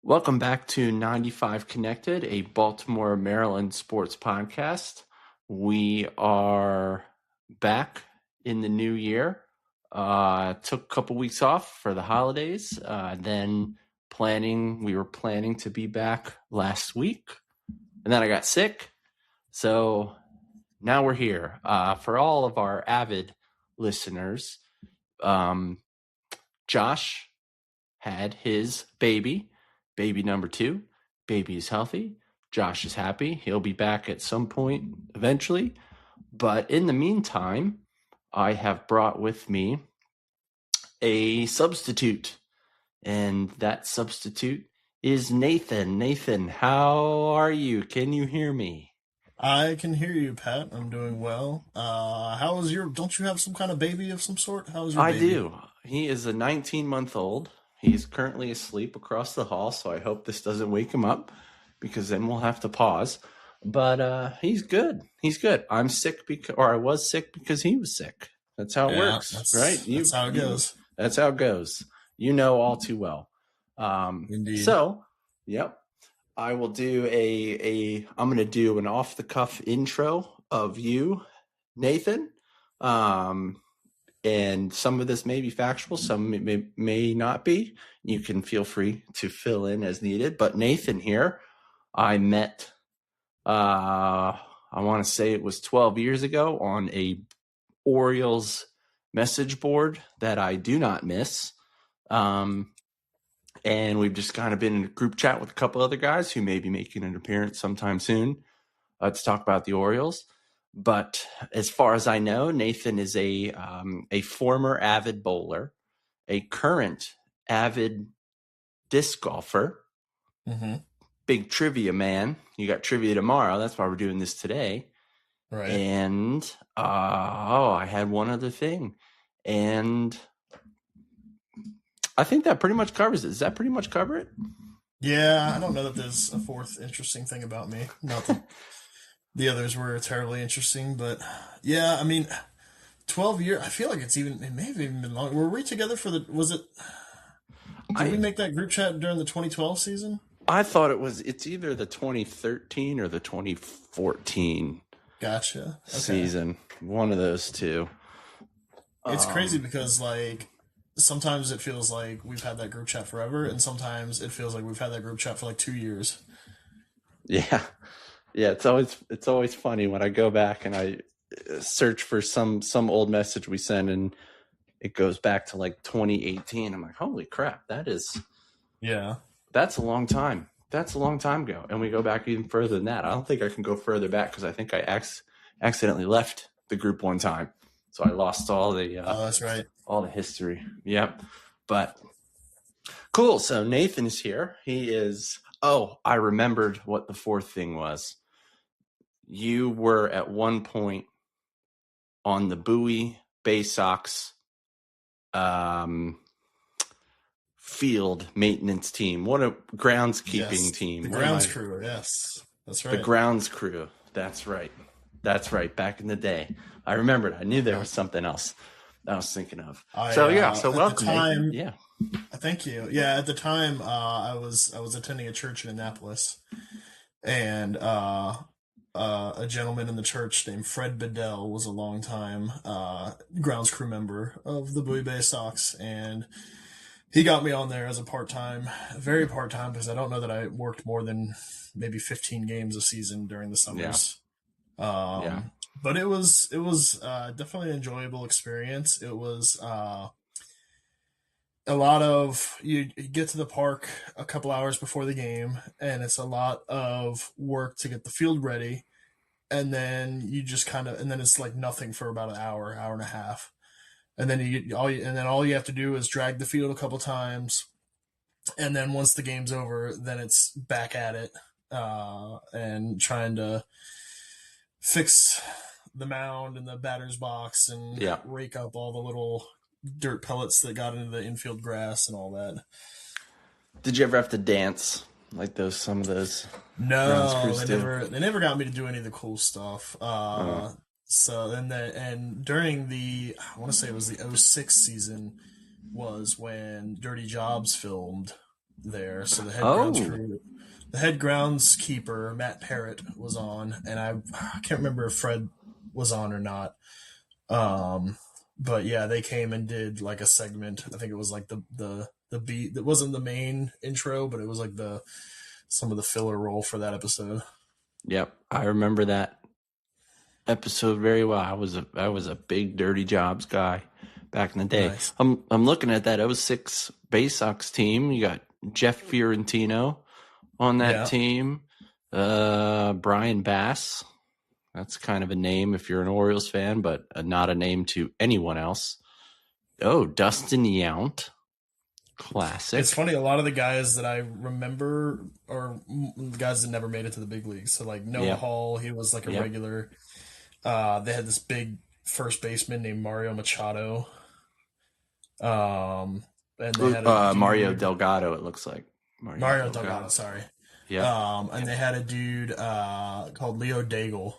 Welcome back to 95 Connected, a Baltimore, Maryland sports podcast. We are back in the new year. Took a couple weeks off for the holidays. We were planning to be back last week, and then I got sick. So now we're here. For all of our avid listeners, Josh had his baby number 2. Baby is healthy. Josh is happy. He'll be back at some point eventually. But in the meantime, I have brought with me a substitute. And that substitute is Nathan. Nathan, how are you? Can you hear me? I can hear you, Pat. I'm doing well. Don't you have some kind of baby of some sort? How is your I baby? do. He is a 19-month-old. He's currently asleep across the hall, so I hope this doesn't wake him up because then we'll have to pause. But he's good. He's good. I'm sick I was sick because he was sick. That's how it Yeah, works, right? that's how it goes. That's how it goes. You know all too well. Indeed. So, yep. I will do I'm going to do an off the cuff intro of you, Nathan. And some of this may be factual, some may not be. You can feel free to fill in as needed. But Nathan here, I met, I want to say it was 12 years ago on a Orioles message board that I do not miss. And we've just kind of been in a group chat with a couple other guys who may be making an appearance sometime soon to talk about the Orioles. But as far as I know, Nathan is a former avid bowler, a current avid disc golfer, Mm-hmm. big trivia man. You got trivia tomorrow. That's why we're doing this today. Right. And I had one other thing, and I think that pretty much covers it. Does that pretty much cover it? Yeah, I don't know that there's a fourth interesting thing about me. Not that the others were terribly interesting, but yeah, I mean, 12 years. I feel like it may have even been long. Were we together did we I make that group chat during the 2012 season? I thought it's either the 2013 or the 2014 Gotcha. Okay. season. One of those two. It's crazy Um, because sometimes it feels like we've had that group chat forever, and sometimes it feels like we've had that group chat for like 2 years. yeah, yeah. It's always funny when I go back and I search for some old message we sent, and it goes back to like 2018. I'm like, holy crap, Yeah. that's a long time. That's a long time ago. And we go back even further than that. I don't think I can go further back because I think I accidentally left the group one time, so I lost Oh, that's right. all the history. Yep. But cool. So Nathan is here. He is. Oh, I remembered what the fourth thing was. You were at one point on the Bowie Bay Sox um, field maintenance team. What a groundskeeping Yes. team. The What am grounds I? crew. Yes. That's The right. grounds crew. That's right. That's right. Back in the day, I remembered. I knew there Yeah. was something else I was thinking of. I So yeah. So at the welcome, Nathan. time, Yeah. thank you. Yeah, at the time, I was attending a church in Annapolis, and a gentleman in the church named Fred Bedell was a longtime grounds crew member of the Bowie Bay Sox, and he got me on there as a part-time, very part-time, because I don't know that I worked more than maybe 15 games a season during the Yeah. summers. Yeah. But it was definitely an enjoyable experience. It was a lot of you get to the park a couple hours before the game, and it's a lot of work to get the field ready, and then you just and then it's like nothing for about an hour, hour and a half, and then all you have to do is drag the field a couple times, and then once the game's over, then it's back at it, and trying to fix the mound and the batter's box and Yeah. rake up all the little dirt pellets that got into the infield grass and all that. Did you ever have to dance like some of those grounds No, crews they do? never got me to do any of the cool stuff. Uh, And during I want to say it was the '06 season was when Dirty Jobs filmed there. So Oh, the head groundskeeper Matt Parrott was on, and I can't remember if Fred was on or not. Um, but yeah, they came and did like a segment. I think it was like the beat that wasn't the main intro, but it was like the some of the filler role for that episode. yep. I remember that episode very well. I was a big Dirty Jobs guy back in the day. Nice. I'm looking at that '06 Bay Sox team. You got Jeff Fiorentino on that Yeah. team. Brian Bass. That's kind of a name if you're an Orioles fan, but not a name to anyone else. Oh, Dustin Yount. It's Classic. funny. A lot of the guys that I remember are guys that never made it to the big leagues. So like Noah Yep. Hall, he was like a Yep. regular. They had this big first baseman named Mario Machado. Um, and they had a Mario dude Delgado, it looks like. Mario Mario Delgado, Delgado. sorry. Yep. And they had a dude called Leo Daigle.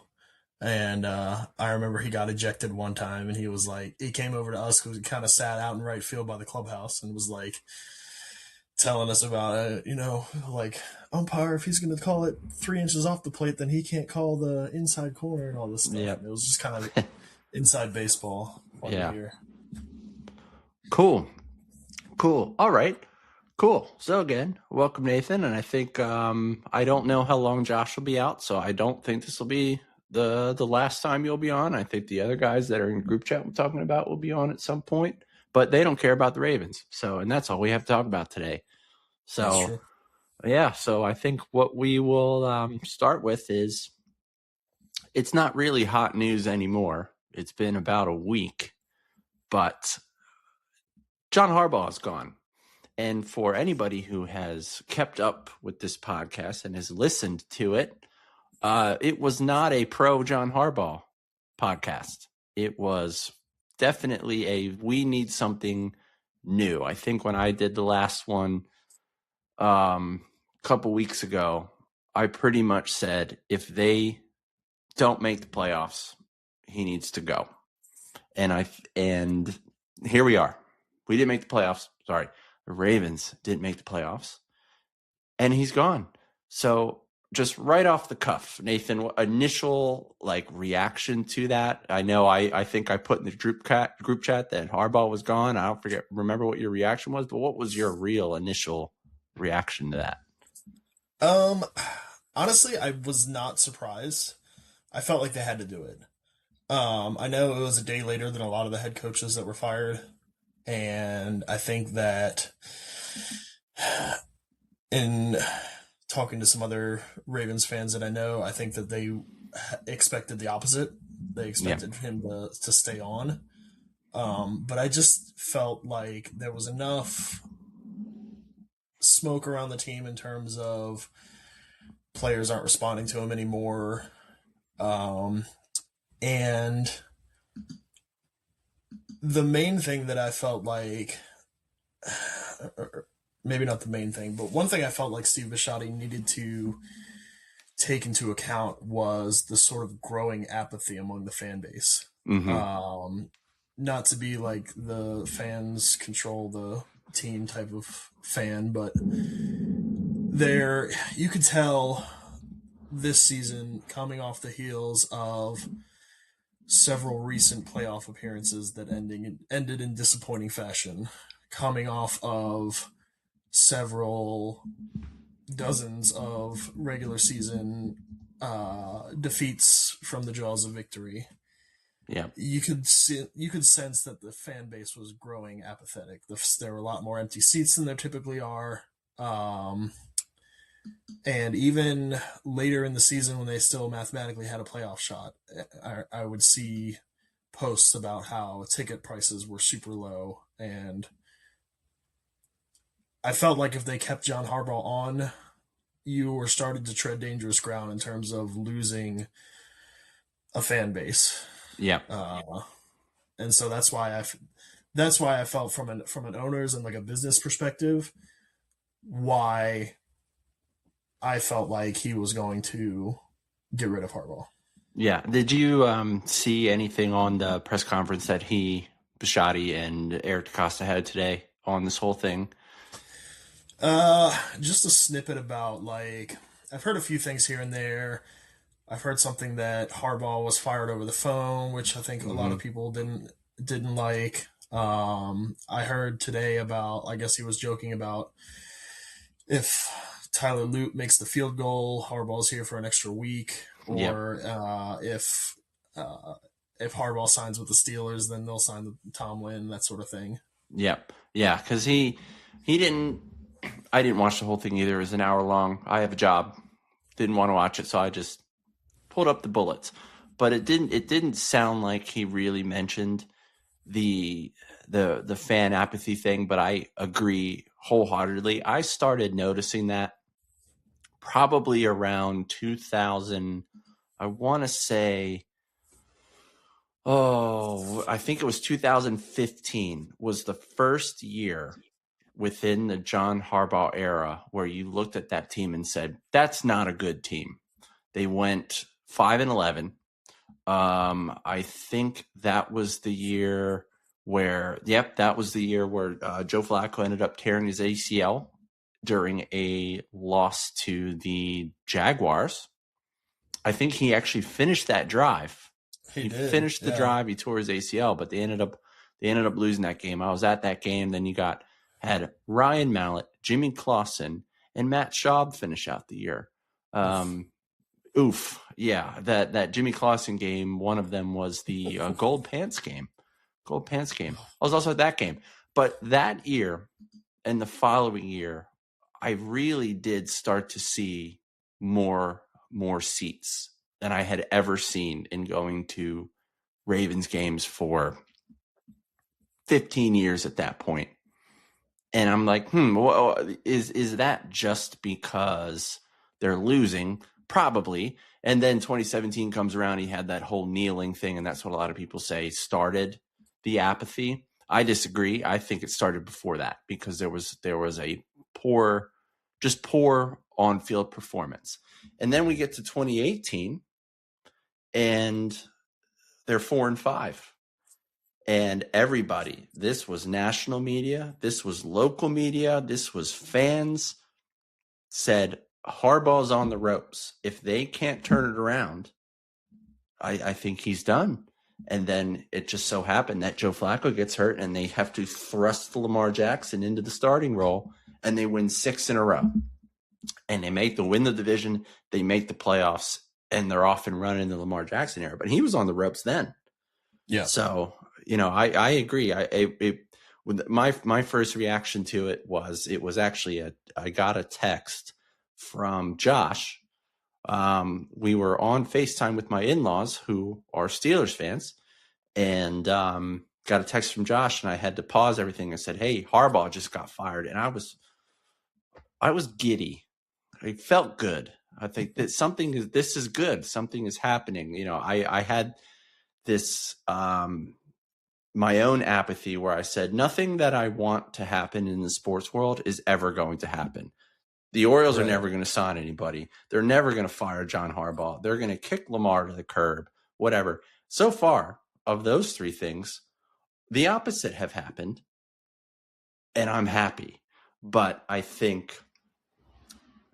And I remember he got ejected one time, and he was like, he came over to us because he kind of sat out in right field by the clubhouse and was like telling us about it, like umpire, if he's going to call it 3 inches off the plate, then he can't call the inside corner and all this stuff. Yep. And it was just kind of inside baseball. Fun to Yeah. hear. Cool. All right. Cool. So again, welcome Nathan, and I think I don't know how long Josh will be out, so I don't think this will be the last time you'll be on. I think the other guys that are in group chat we're talking about will be on at some point, but they don't care about the Ravens. So, and that's all we have to talk about today. That's So, true. yeah. So I think what we will start with is it's not really hot news anymore. It's been about a week, but John Harbaugh is gone. And for anybody who has kept up with this podcast and has listened to it, it was not a pro John Harbaugh podcast. It was definitely a we need something new. I think when I did the last one a couple weeks ago, I pretty much said if they don't make the playoffs, he needs to go. And here we are. We didn't make the playoffs. Sorry. The Ravens didn't make the playoffs, and he's gone. So just right off the cuff, Nathan, what initial reaction to that? I know I think I put in the group chat that Harbaugh was gone. I don't remember what your reaction was, but what was your real initial reaction to that? Honestly, I was not surprised. I felt like they had to do it. I know it was a day later than a lot of the head coaches that were fired. And I think that in talking to some other Ravens fans that I know, I think that they expected the opposite. They expected him to stay on. But I just felt like there was enough smoke around the team in terms of players aren't responding to him anymore. And the main thing that I felt like, maybe not the main thing, but one thing I felt like Steve Bisciotti needed to take into account was the sort of growing apathy among the fan base. Mm-hmm. Not to be like the fans control the team type of fan, but you could tell this season coming off the heels of several recent playoff appearances that ended in disappointing fashion, coming off of several dozens of regular season defeats from the jaws of victory. Yeah. You could sense that the fan base was growing apathetic. There were a lot more empty seats than there typically are. And even later in the season, when they still mathematically had a playoff shot, I would see posts about how ticket prices were super low. And I felt like if they kept John Harbaugh on, you were starting to tread dangerous ground in terms of losing a fan base. Yeah. And so that's why I felt from an owner's and like a business perspective, why I felt like he was going to get rid of Harbaugh. Yeah. Did you see anything on the press conference that Bisciotti and Eric DeCosta had today on this whole thing? Just a snippet about like I've heard a few things here and there. I've heard something that Harbaugh was fired over the phone, which I think a lot of Hmm. people didn't like. I heard today about, I guess he was joking about if Tyler Lute makes the field goal, Harbaugh's here for an extra week, Yep. or uh, if Harbaugh signs with the Steelers, then they'll sign with Tomlin, that sort of thing. Yep. Yeah. Because he didn't. I didn't watch the whole thing either. It was an hour long. I have a job. Didn't want to watch it, so I just pulled up the bullets. But it didn't sound like he really mentioned the the fan apathy thing, but I agree wholeheartedly. I started noticing that probably around 2000. I want to say, oh, I think it was 2015 was the first year within the John Harbaugh era where you looked at that team and said, that's not a good team. They went 5-11. I think that was the year that was the year where Joe Flacco ended up tearing his ACL during a loss to the Jaguars. I think he actually finished that drive. He He did, finished the yeah. drive. He tore his ACL, but they ended up losing that game. I was at that game. Then you had Ryan Mallett, Jimmy Clausen, and Matt Schaub finish out the year. Oof. Um, Oof, yeah, that Jimmy Clausen game. One of them was the Gold Pants game. Gold Pants game. I was also at that game, but that year and the following year, I really did start to see more seats than I had ever seen in going to Ravens games for 15 years at that point. And I'm like, well, is that just because they're losing? Probably. And then 2017 comes around, he had that whole kneeling thing, and that's what a lot of people say started the apathy. I disagree. I think it started before that because there was a poor, just poor on field performance. And then we get to 2018, and they're 4-5. And everybody, this was national media, this was local media, this was fans, said Harbaugh's on the ropes. If they can't turn it around, I think he's done. And then it just so happened that Joe Flacco gets hurt and they have to thrust Lamar Jackson into the starting role, and they win 6 in a row. And win the division, they make the playoffs, and they're off and running in the Lamar Jackson era. But he was on the ropes then. Yeah. So, I agree. My first reaction to it was actually I got a text from Josh. We were on FaceTime with my in-laws who are Steelers fans, and got a text from Josh, and I had to pause everything and said, "Hey, Harbaugh just got fired," and I was giddy. It felt good. I think that this is good. Something is happening. I had this my own apathy where I said nothing that I want to happen in the sports world is ever going to happen. The Orioles are Right. never going to sign anybody. They're never going to fire John Harbaugh. They're going to kick Lamar to the curb, whatever. So far, of those three things, the opposite have happened, and I'm happy. But I think,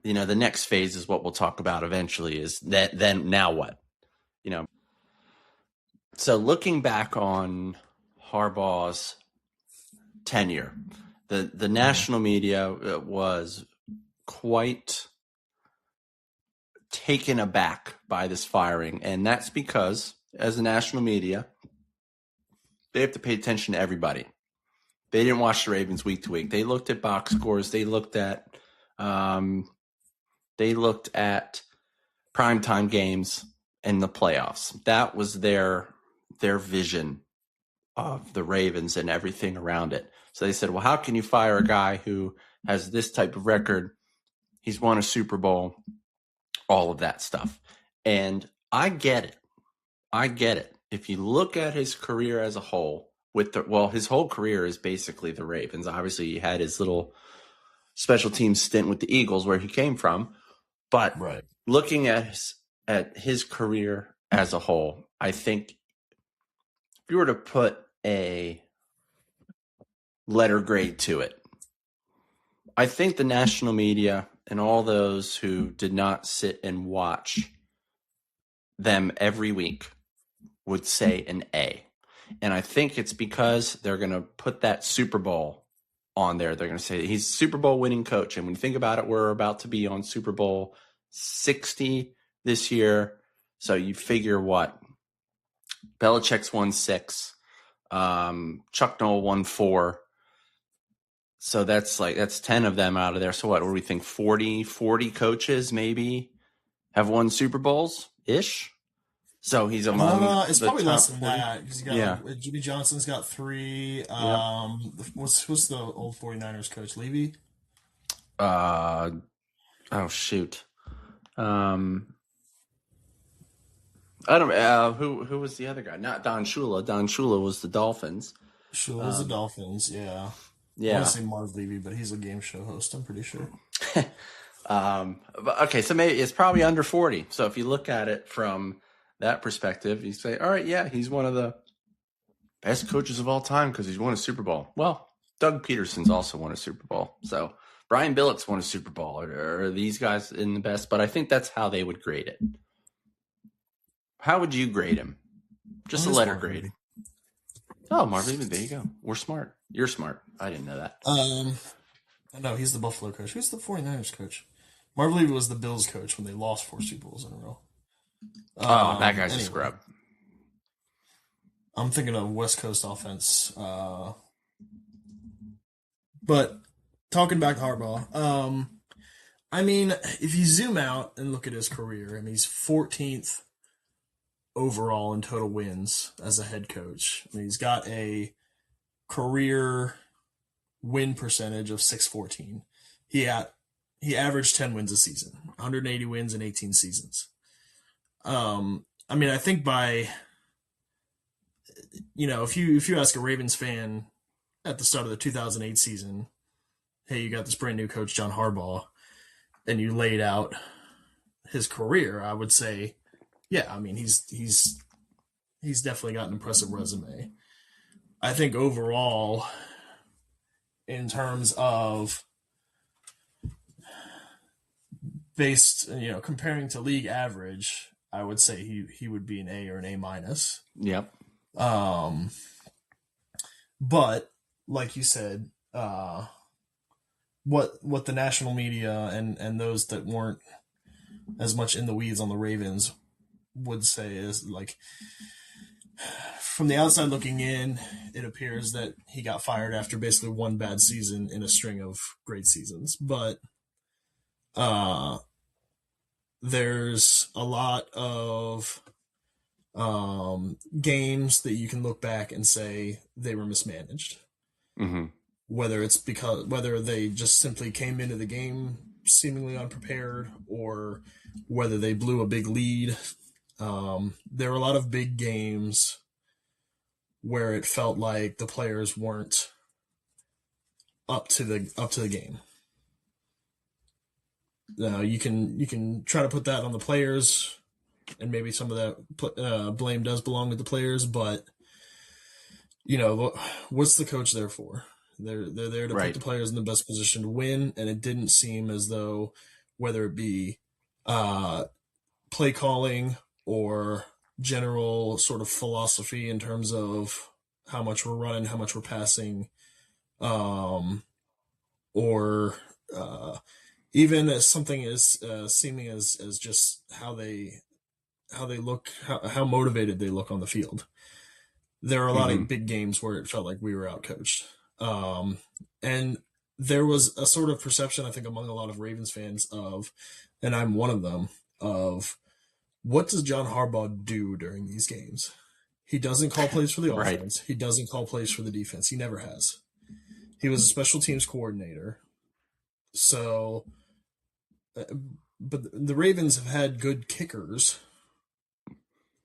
the next phase is what we'll talk about eventually is that then now what? You know, so looking back on Harbaugh's tenure, the Mhm. national media was quite taken aback by this firing, and that's because as the national media, they have to pay attention to everybody. They didn't watch the Ravens week to week. They looked at box scores. Um, they looked at primetime games and the playoffs. That was their vision of the Ravens and everything around it. So they said, well, how can you fire a guy who has this type of record? He's won a Super Bowl, all of that stuff. And I get it. I get it. If you look at his career as a whole, his whole career is basically the Ravens. Obviously, he had his little special team stint with the Eagles where he came from, but Right. looking at his career as a whole, I think if you were to put a letter grade to it, I think the national media and all those who did not sit and watch them every week would say an A. And I think it's because they're going to put that Super Bowl on there. They're going to say he's a Super Bowl winning coach. And when you think about it, we're about to be on Super Bowl 60 this year. So you figure what? Belichick's won 6. Chuck Noll won 4. So that's 10 of them out of there. So what do we think? 40 coaches maybe have won Super Bowls ish. So he's among it's the probably top less than 40. that because you got Yeah. Jimmy Johnson's got 3. Yep. What's the old 49ers coach? Levy? Oh shoot. I don't. Who was the other guy? Not Don Shula. Don Shula was the Dolphins. Shula's the Dolphins, yeah. I want Yeah. to say Marv Levy, but he's a game show host, I'm pretty sure. But, okay, so maybe it's probably under 40. So if you look at it from that perspective, you say, all right, yeah, he's one of the best coaches of all time because he's won a Super Bowl. Well, Doug Peterson's also won a Super Bowl. So Brian Billick's won a Super Bowl. Are these guys in the best? But I think that's how they would grade it. How would you grade him? Just a letter grade. Levy. Oh, Marv Levy, there you go. We're smart. You're smart. I didn't know that. No, he's the Buffalo coach. Who's the 49ers coach? Marv Levy was the Bills coach when they lost 4 Super Bowls in a row. That guy's a scrub. I'm thinking of West Coast offense. But talking back to Harbaugh, I mean, if you zoom out and look at his career, I mean, he's 14th overall in total wins as a head coach. I mean, he's got a career win percentage of 614. He averaged 10 wins a season, 180 wins in 18 seasons. I mean, I think if you ask a Ravens fan at the start of the 2008 season, hey, you got this brand new coach, John Harbaugh, and you laid out his career, I would say, yeah, I mean, he's definitely got an impressive resume. I think overall, in terms of comparing to league average, I would say he would be an A or an A minus. Yep. But like you said, what the national media and those that weren't as much in the weeds on the Ravens would say is like, from the outside looking in, it appears that he got fired after basically one bad season in a string of great seasons. But there's a lot of games that you can look back and say they were mismanaged. Mm-hmm. Whether they just simply came into the game seemingly unprepared, or whether they blew a big lead. There were a lot of big games where it felt like the players weren't up to the game. Now you can try to put that on the players, and maybe some of that blame does belong with the players. But what's the coach there for? They're there to put the players in the best position to win, and it didn't seem as though, whether it be play calling or general sort of philosophy in terms of how much we're running, how much we're passing, or even as something as seeming as just how they look, how motivated they look on the field. There are a lot of big games where it felt like we were outcoached. And there was a sort of perception, I think, among a lot of Ravens fans of, and I'm one of them, of what does John Harbaugh do during these games? He doesn't call plays for the offense. He doesn't call plays for the defense. He never has. He was a special teams coordinator. So, but the Ravens have had good kickers,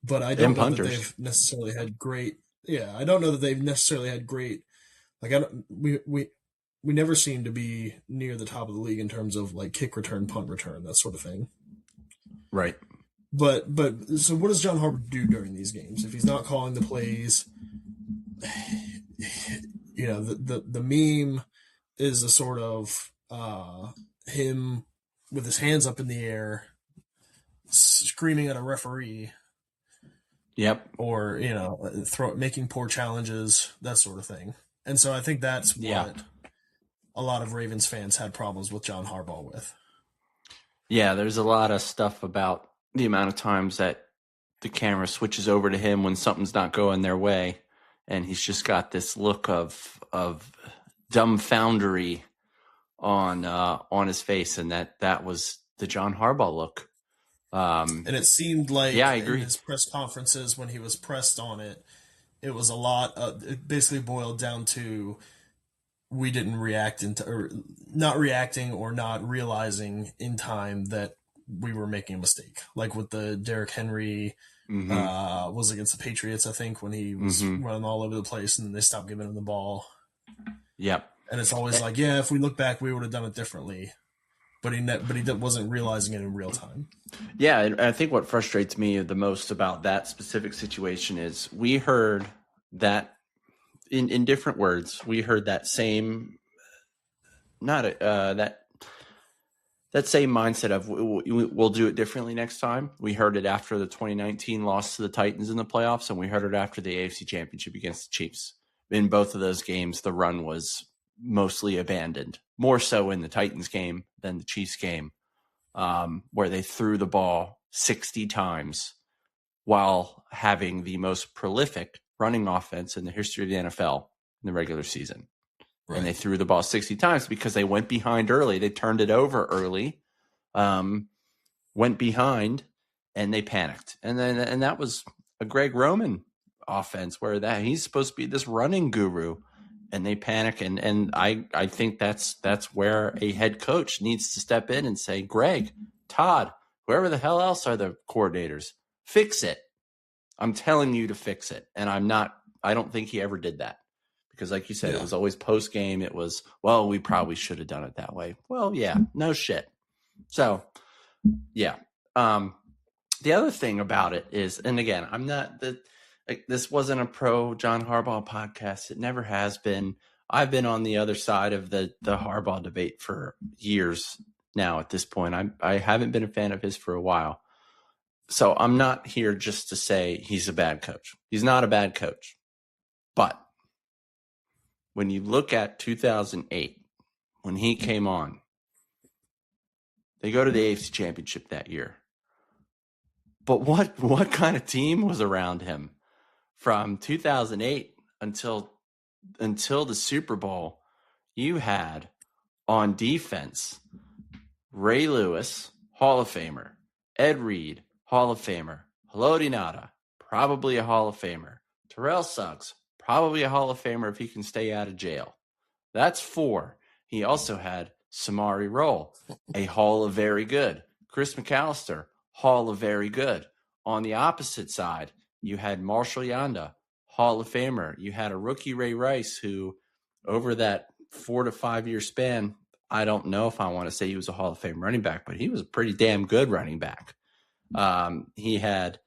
but I don't know that they've necessarily had great. Yeah, I don't know that they've necessarily had great. Like we never seem to be near the top of the league in terms of like kick return, punt return, that sort of thing. Right. But so what does John Harbaugh do during these games if he's not calling the plays? The meme is a sort of him with his hands up in the air, screaming at a referee, Yep. or making poor challenges, that sort of thing. And so I think that's Yeah. what a lot of Ravens fans had problems with John Harbaugh with. Yeah, there's a lot of stuff about the amount of times that the camera switches over to him when something's not going their way, and he's just got this look of dumbfoundery on his face, and that was the John Harbaugh look. And it seemed Yeah, like I in agree. his press conferences when he was pressed on it, it was a lot. It basically boiled down to we didn't react or not reacting or not realizing in time that we were making a mistake. Like with the Derrick Henry Mm-hmm. was against the Patriots, I think, when he was Mm-hmm. running all over the place and they stopped giving him the ball. Yep. And it's always like, yeah, if we look back, we would have done it differently. But he wasn't realizing it in real time. Yeah, and I think what frustrates me the most about that specific situation is we heard that in different words. We heard that same not that same mindset of we'll do it differently next time. We heard it after the 2019 loss to the Titans in the playoffs, and we heard it after the AFC Championship against the Chiefs. In both of those games, the run was mostly abandoned, more so in the Titans game than the Chiefs game, where they threw the ball 60 times while having the most prolific running offense in the history of the NFL in the regular season. Right. And they threw the ball 60 times because they went behind early. They turned it over early, went behind, and they panicked. And that was a Greg Roman offense where that he's supposed to be this running guru, and they panic. And I think that's where a head coach needs to step in and say, Greg, Todd, whoever the hell else are the coordinators, fix it. I'm telling you to fix it. And I don't think he ever did that. Because like you said, It was always post game. It was, well, we probably should have done it that way. Well, yeah, no shit. So, yeah. The other thing about it is, and again, this wasn't a pro John Harbaugh podcast. It never has been. I've been on the other side of the Harbaugh debate for years now at this point. I haven't been a fan of his for a while. So I'm not here just to say he's a bad coach. He's not a bad coach. But when you look at 2008, when he came on, they go to the AFC Championship that year. But what kind of team was around him from 2008 until the Super Bowl? You had on defense Ray Lewis, Hall of Famer, Ed Reed, Hall of Famer, Haloti Ngata, probably a Hall of Famer, Terrell Suggs, probably a Hall of Famer if he can stay out of jail. That's 4. He also had Samari Roll, a Hall of Very Good. Chris McAllister, Hall of Very Good. On the opposite side, you had Marshall Yanda, Hall of Famer. You had a rookie Ray Rice who, over that 4 to 5 year span, I don't know if I want to say he was a Hall of Fame running back, but he was a pretty damn good running back. He had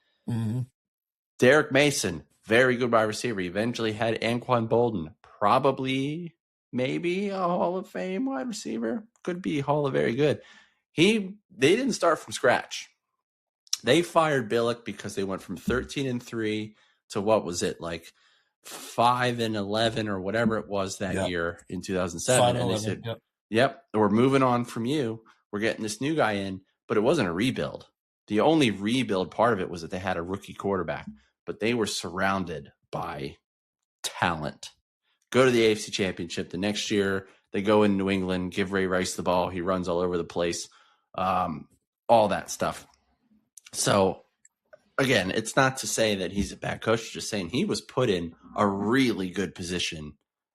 Derek Mason, very good wide receiver. He eventually had Anquan Bolden, probably maybe a Hall of Fame wide receiver. Could be Hall of Very Good. They didn't start from scratch. They fired Billick because they went from 13-3 to what was it, like 5-11 or whatever it was that year in 2007. And they said, yep, we're moving on from you. We're getting this new guy in, but it wasn't a rebuild. The only rebuild part of it was that they had a rookie quarterback, but they were surrounded by talent. Go to the AFC Championship. The next year, they go in New England, give Ray Rice the ball. He runs all over the place, all that stuff. So, again, it's not to say that he's a bad coach. It's just saying he was put in a really good position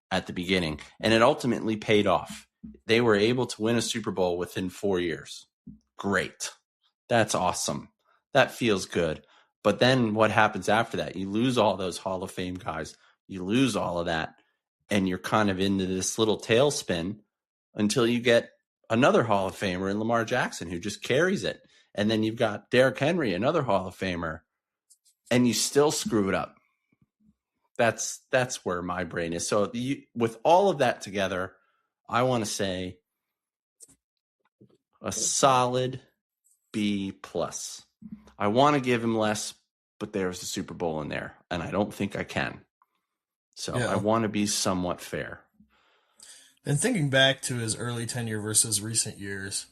at the beginning, and it ultimately paid off. They were able to win a Super Bowl within 4 years. Great. That's awesome. That feels good. But then what happens after that? You lose all those Hall of Fame guys. You lose all of that, and you're kind of into this little tailspin until you get another Hall of Famer in Lamar Jackson who just carries it. And then you've got Derrick Henry, another Hall of Famer, and you still screw it up. That's where my brain is. So with all of that together, I want to say a solid B plus. I want to give him less, but there's the Super Bowl in there, and I don't think I can. So I Yeah. want to be somewhat fair. And thinking back to his early tenure versus recent years,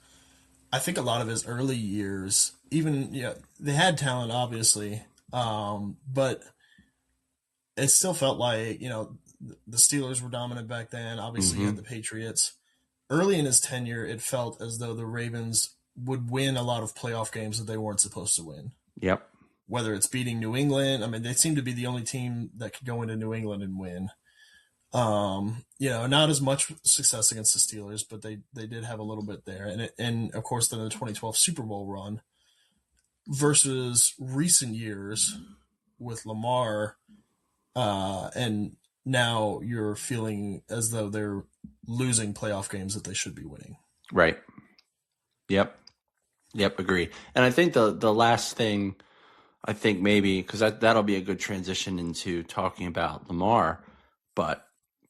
I think a lot of his early years, even they had talent obviously, but it still felt like the Steelers were dominant back then. Obviously, you had Mm-hmm. the Patriots. Early in his tenure, it felt as though the Ravens would win a lot of playoff games that they weren't supposed to win. Yep. Whether it's beating New England, I mean, they seem to be the only team that could go into New England and win. Not as much success against the Steelers, but they did have a little bit there, and of course then the 2012 Super Bowl run versus recent years with Lamar, and now you're feeling as though they're losing playoff games that they should be winning. Right. Yep. Yep. Agree. And I think the last thing, I think maybe, because that'll be a good transition into talking about Lamar, but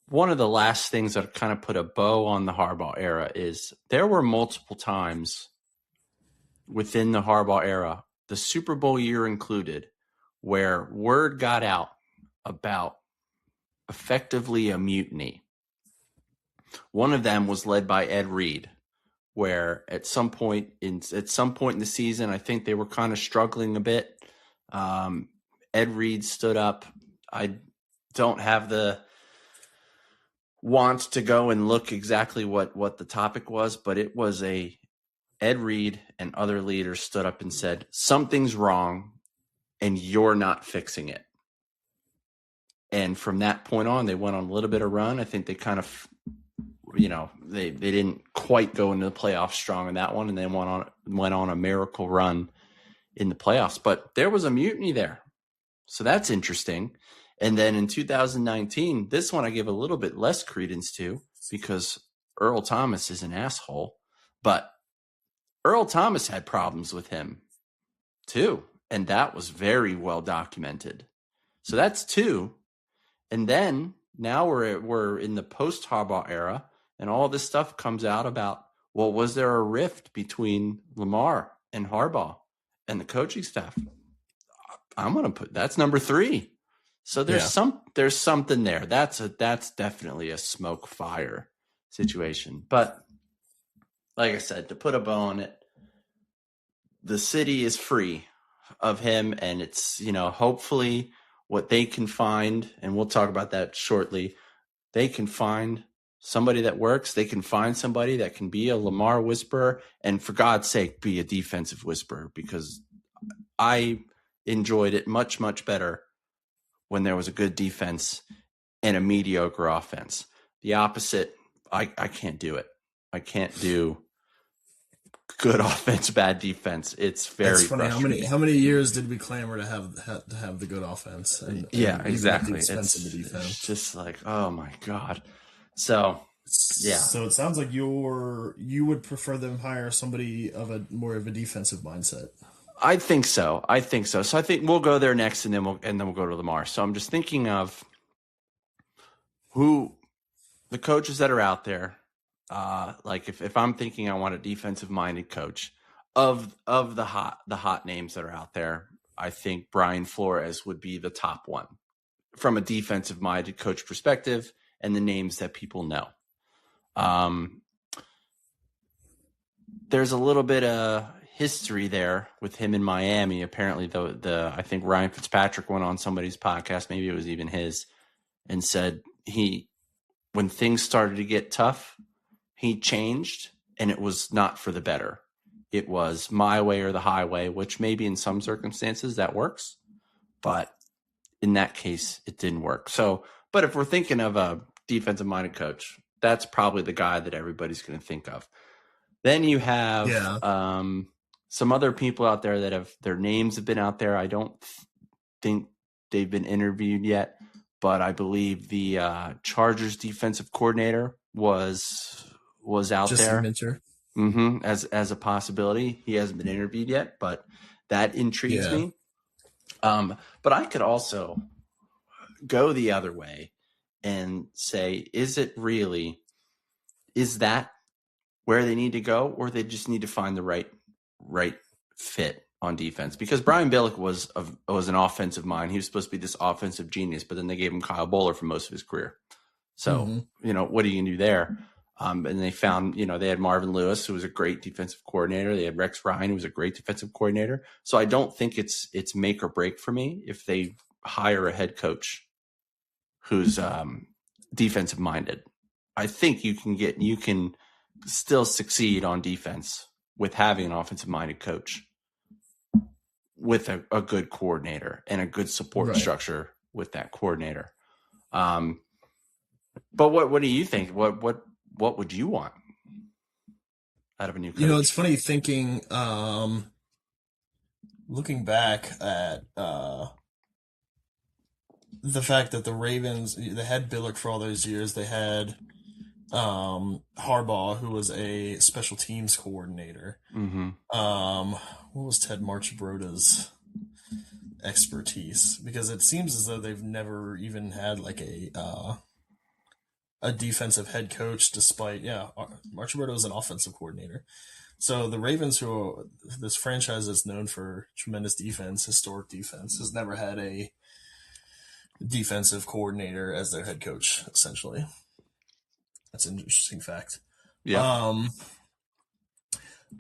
one of the last things that kind of put a bow on the Harbaugh era is there were multiple times within the Harbaugh era, the Super Bowl year included, where word got out about effectively a mutiny. One of them was led by Ed Reed, where at some point in the season, I think they were kind of struggling a bit. Ed Reed stood up. I don't have the want to go and look exactly what the topic was, but it was Ed Reed and other leaders stood up and said, something's wrong and you're not fixing it. And from that point on, they went on a little bit of run. I think they kind of, they didn't quite go into the playoffs strong in that one, and then went on a miracle run in the playoffs. But there was a mutiny there. So that's interesting. And then in 2019, this one I give a little bit less credence to because Earl Thomas is an asshole. But Earl Thomas had problems with him too. And that was very well documented. So that's two. And then now we're in the post Harbaugh era, and all this stuff comes out about, well, was there a rift between Lamar and Harbaugh and the coaching staff? I'm gonna put that's number 3. So there's something there. That's definitely a smoke fire situation. But like I said, to put a bow on it, the city is free of him, and it's hopefully what they can find, and we'll talk about that shortly. They can find somebody that works. They can find somebody that can be a Lamar whisperer, and for God's sake, be a defensive whisperer, because I enjoyed it much, much better when there was a good defense and a mediocre offense. The opposite, I can't do it. I can't do good offense, bad defense. It's very funny. frustrating. How many years did we clamor to have the good offense? And Exactly. At the expense of the defense. It's just like, oh my God. So yeah. So it sounds like you would prefer them hire somebody of a more of a defensive mindset. I think so. So I think we'll go there next, and then we'll go to Lamar. So I'm just thinking of who the coaches that are out there. Like if I'm thinking I want a defensive minded coach of the hot names that are out there, I think Brian Flores would be the top one from a defensive minded coach perspective and the names that people know. There's a little bit of history there with him in Miami. Apparently, I think Ryan Fitzpatrick went on somebody's podcast, maybe it was even his, and said when things started to get tough, he changed, and it was not for the better. It was my way or the highway, which maybe in some circumstances that works, but in that case, it didn't work. So, but if we're thinking of a defensive-minded coach, that's probably the guy that everybody's going to think of. Then you have some other people out there that their names have been out there. I don't think they've been interviewed yet, but I believe the Chargers defensive coordinator was out there as a possibility. He hasn't been interviewed yet, but that intrigues me. But I could also go the other way and say, is that where they need to go, or they just need to find the right fit on defense. Because Brian Billick was an offensive mind. He was supposed to be this offensive genius, but then they gave him Kyle Bowler for most of his career. So, what are you going to do there? And they found, they had Marvin Lewis, who was a great defensive coordinator. They had Rex Ryan, who was a great defensive coordinator. So I don't think it's make or break for me if they hire a head coach who's defensive minded. I think you can still succeed on defense with having an offensive minded coach with a good coordinator and a good support structure with that coordinator. But what do you think? What would you want out of a new coach? It's funny thinking, looking back at the fact that the Ravens, they had Billick for all those years. They had Harbaugh, who was a special teams coordinator. Mm-hmm. What was Ted Marchibroda's expertise? Because it seems as though they've never even had like a defensive head coach, despite Marchibroda was an offensive coordinator. So the Ravens, this franchise that's known for tremendous defense, historic defense, has never had a defensive coordinator as their head coach, essentially. That's an interesting fact. Yeah.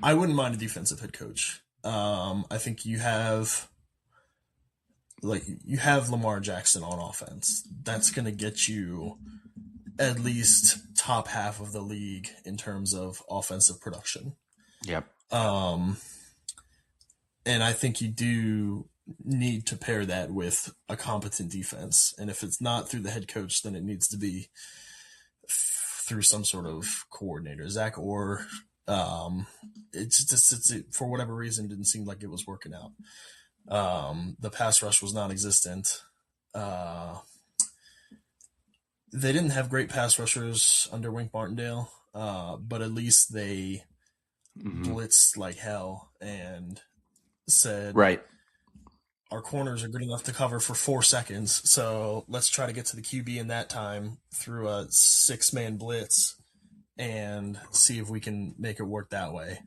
I wouldn't mind a defensive head coach. I think you have Lamar Jackson on offense. That's going to get you at least top half of the league in terms of offensive production. Yep. And I think you do need to pair that with a competent defense. And if it's not through the head coach, then it needs to be through some sort of coordinator. Zach Orr, it's for whatever reason didn't seem like it was working out. The pass rush was non-existent. They didn't have great pass rushers under Wink Martindale, but at least they blitzed like hell and said, right, our corners are good enough to cover for 4 seconds, so let's try to get to the QB in that time through a 6-man blitz and see if we can make it work that way.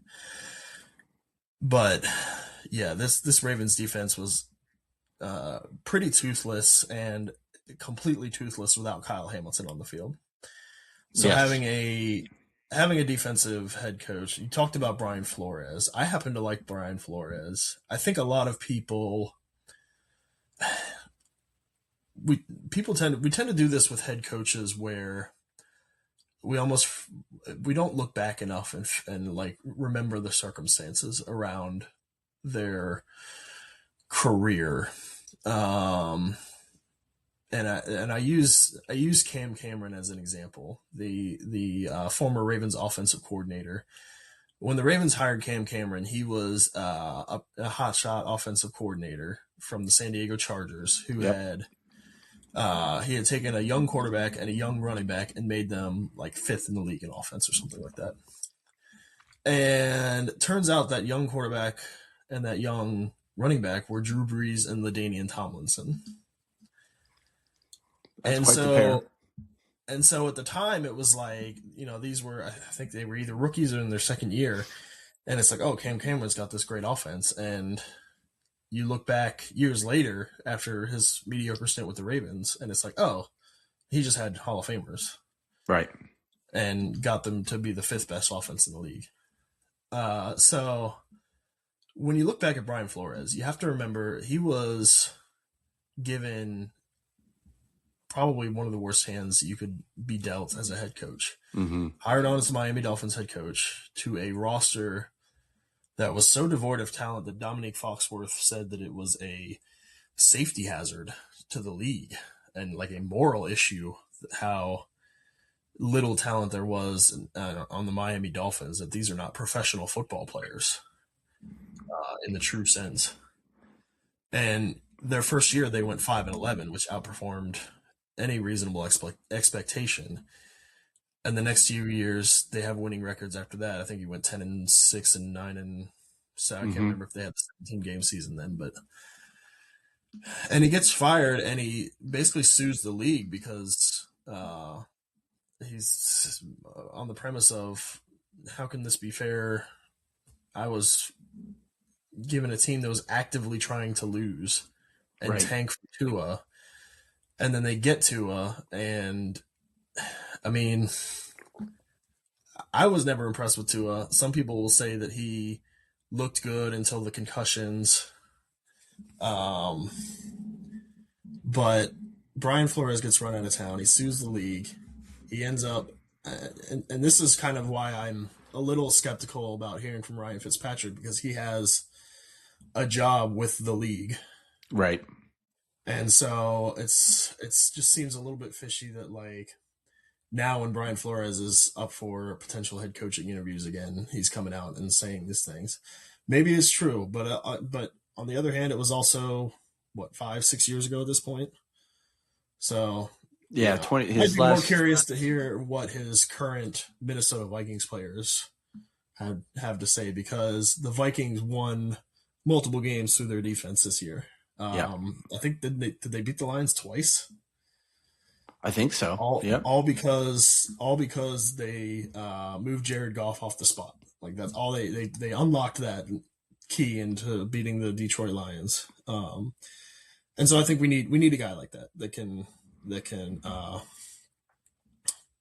But yeah, this Ravens defense was pretty toothless and completely toothless without Kyle Hamilton on the field. So yes. having a defensive head coach, you talked about Brian Flores. I happen to like Brian Flores. I think a lot of people tend to do this with head coaches where we don't look back enough and like remember the circumstances around their career. And I use Cam Cameron as an example, the former Ravens offensive coordinator. When the Ravens hired Cam Cameron, he was a hotshot offensive coordinator from the San Diego Chargers who had taken a young quarterback and a young running back and made them like 5th in the league in offense or something like that. And it turns out that young quarterback and that young running back were Drew Brees and LaDainian Tomlinson. And so at the time it was like, these were, I think they were either rookies or in their second year. And it's like, oh, Cam Cameron's got this great offense. And you look back years later after his mediocre stint with the Ravens, and it's like, oh, he just had Hall of Famers. Right. And got them to be the 5th best offense in the league. So when you look back at Brian Flores, you have to remember he was given probably one of the worst hands you could be dealt as a head coach. Mm-hmm. Hired on as the Miami Dolphins head coach to a roster that was so devoid of talent that Dominique Foxworth said that it was a safety hazard to the league and like a moral issue, how little talent there was on the Miami Dolphins, that these are not professional football players in the true sense. And their first year, they went 5-11, which outperformed any reasonable expectation. And the next few years, they have winning records after that. I think he went 10-6 and 9 so I can't remember if they had the 17-game season then, and he gets fired and he basically sues the league because he's on the premise of how can this be fair? I was given a team that was actively trying to lose and Right. tank for Tua, and then they get Tua, and I mean, I was never impressed with Tua. Some people will say that he looked good until the concussions, um, but Brian Flores gets run out of town. He sues the league. He ends up, and this is kind of why I'm a little skeptical about hearing from Ryan Fitzpatrick, because he has a job with the league. Right. And so it's just seems a little bit fishy that, like, now when Brian Flores is up for potential head coaching interviews again, he's coming out and saying these things. Maybe it's true, but on the other hand, it was also what, 5-6 years ago at this point. So, Yeah. 20 I'd his be more last. curious to hear what his current Minnesota Vikings players have to say, because the Vikings won multiple games through their defense this year. Yeah. I think did they beat the Lions twice? I think so. All Yep. all because they moved Jared Goff off the spot. Like, that's all they unlocked that key into beating the Detroit Lions. And so I think we need a guy like that can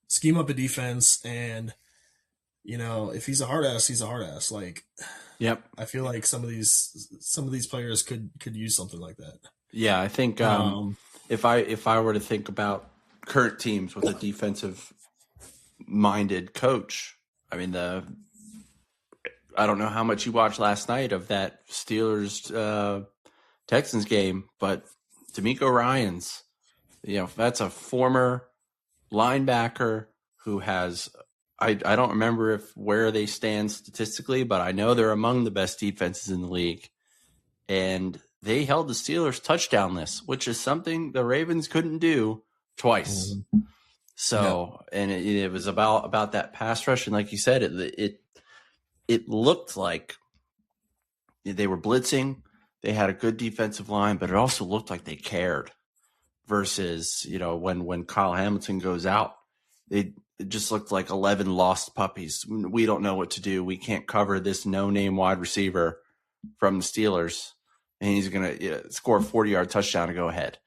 scheme up a defense, and if he's a hard ass, he's a hard ass. Like, Yep. I feel like some of these players could use something like that. Yeah. I think Um, if I were to think about current teams with a defensive minded coach, I mean I don't know how much you watched last night of that Steelers Texans game, but D'Amico Ryans, that's a former linebacker who has. I don't remember where they stand statistically, but I know they're among the best defenses in the league. And they held the Steelers touchdownless, which is something the Ravens couldn't do twice. mhm. So, and it was about that pass rush, and like you said, it looked like they were blitzing. They had a good defensive line, but it also looked like they cared. Versus, when Kyle Hamilton goes out, it just looked like 11 lost puppies. We don't know what to do. We can't cover this no-name wide receiver from the Steelers, and he's going to score a 40-yard touchdown to go ahead.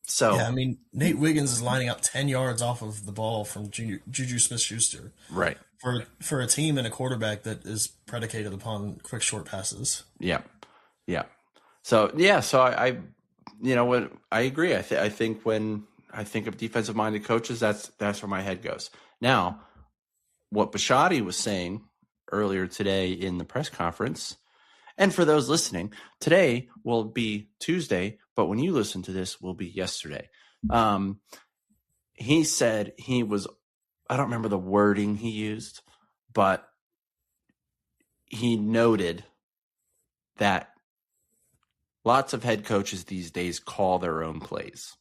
So, Yeah, I mean, Nate Wiggins is lining up 10 yards off of the ball from Juju Smith-Schuster right. for a team and a quarterback that is predicated upon quick, short passes. Yeah. Yeah. So, yeah. So I what I agree. I think when I think of defensive minded coaches, that's where my head goes. Now, what Bisciotti was saying earlier today in the press conference, and for those listening, today will be Tuesday, but when you listen to this, will be yesterday. He said I don't remember the wording he used, but he noted that lots of head coaches these days call their own plays.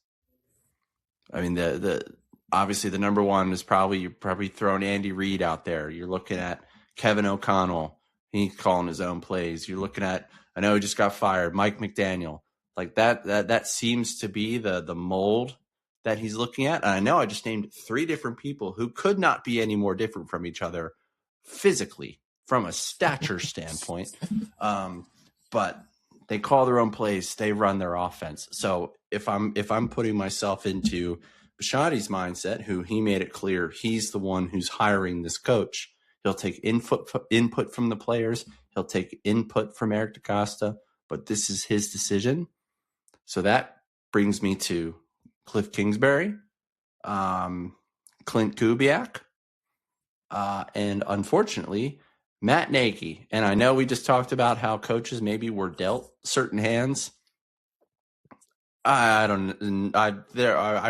I mean, the obviously the number one is you're probably throwing Andy Reid out there. You're looking at Kevin O'Connell. He's calling his own plays. You're looking at, I know he just got fired, Mike McDaniel. Like that seems to be the mold that he's looking at. And I know I just named 3 different people who could not be any more different from each other physically from a stature standpoint. But they call their own plays. They run their offense. So if I'm putting myself into Bisciotti's mindset, who he made it clear he's the one who's hiring this coach, he'll take input from the players. He'll take input from Eric DeCosta, but this is his decision. So that brings me to Cliff Kingsbury, Clint Kubiak, and unfortunately, Matt Nagy. And I know we just talked about how coaches maybe were dealt certain hands. I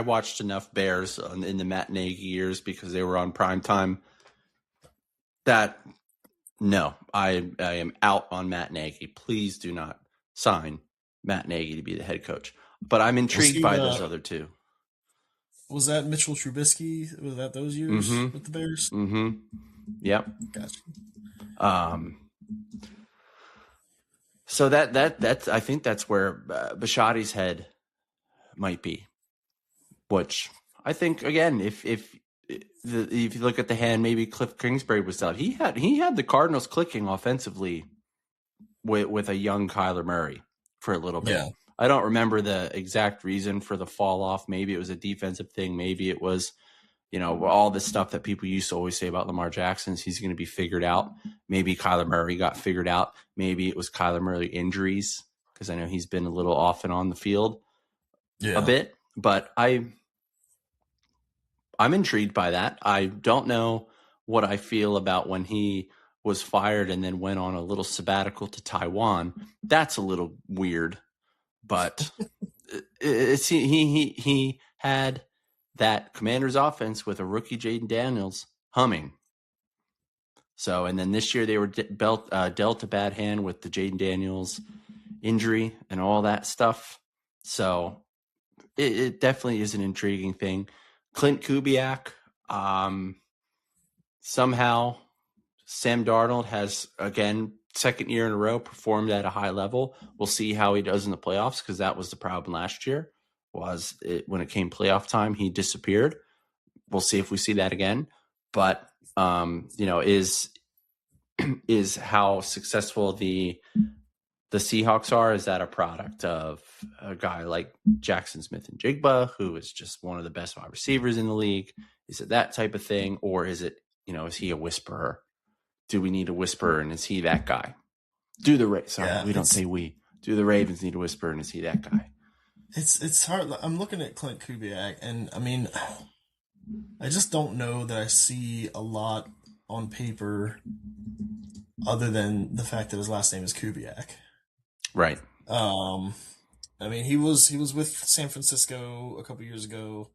watched enough Bears in the Matt Nagy years because they were on prime time. No, I am out on Matt Nagy. Please do not sign Matt Nagy to be the head coach. But I'm intrigued by those other 2. Was that Mitchell Trubisky? Was that those years with the Bears? Mm-hmm. Yep. Gotcha. So that's I think that's where Bisciotti's head might be, which I think, again, if if you look at the hand, maybe Cliff Kingsbury was out. He had the Cardinals clicking offensively with a young Kyler Murray for a little bit. Yeah. I don't remember the exact reason for the fall off. Maybe it was a defensive thing. Maybe it was, all the stuff that people used to always say about Lamar Jackson. He's going to be figured out. Maybe Kyler Murray got figured out. Maybe it was Kyler Murray injuries, because I know he's been a little off and on the field a bit. But I'm intrigued by that. I don't know what I feel about when he was fired and then went on a little sabbatical to Taiwan. That's a little weird, but he had that Commanders offense with a rookie Jaden Daniels humming. So, and then this year they were dealt a bad hand with the Jaden Daniels injury and all that stuff. So it definitely is an intriguing thing. Clint Kubiak, somehow Sam Darnold has, again, second year in a row, performed at a high level. We'll see how he does in the playoffs, because that was the problem last year. When it came playoff time, he disappeared. We'll see if we see that again. But is how successful the Seahawks are? Is that a product of a guy like Jackson Smith-Njigba, who is just one of the best wide receivers in the league? Is it that type of thing, or is it, is he a whisperer? Do we need a whisperer, and is he that guy? Do the Ravens need a whisperer, and is he that guy? It's hard. I'm looking at Clint Kubiak, and I mean, I just don't know that I see a lot on paper other than the fact that his last name is Kubiak. Right. I mean, he was with San Francisco a couple years ago.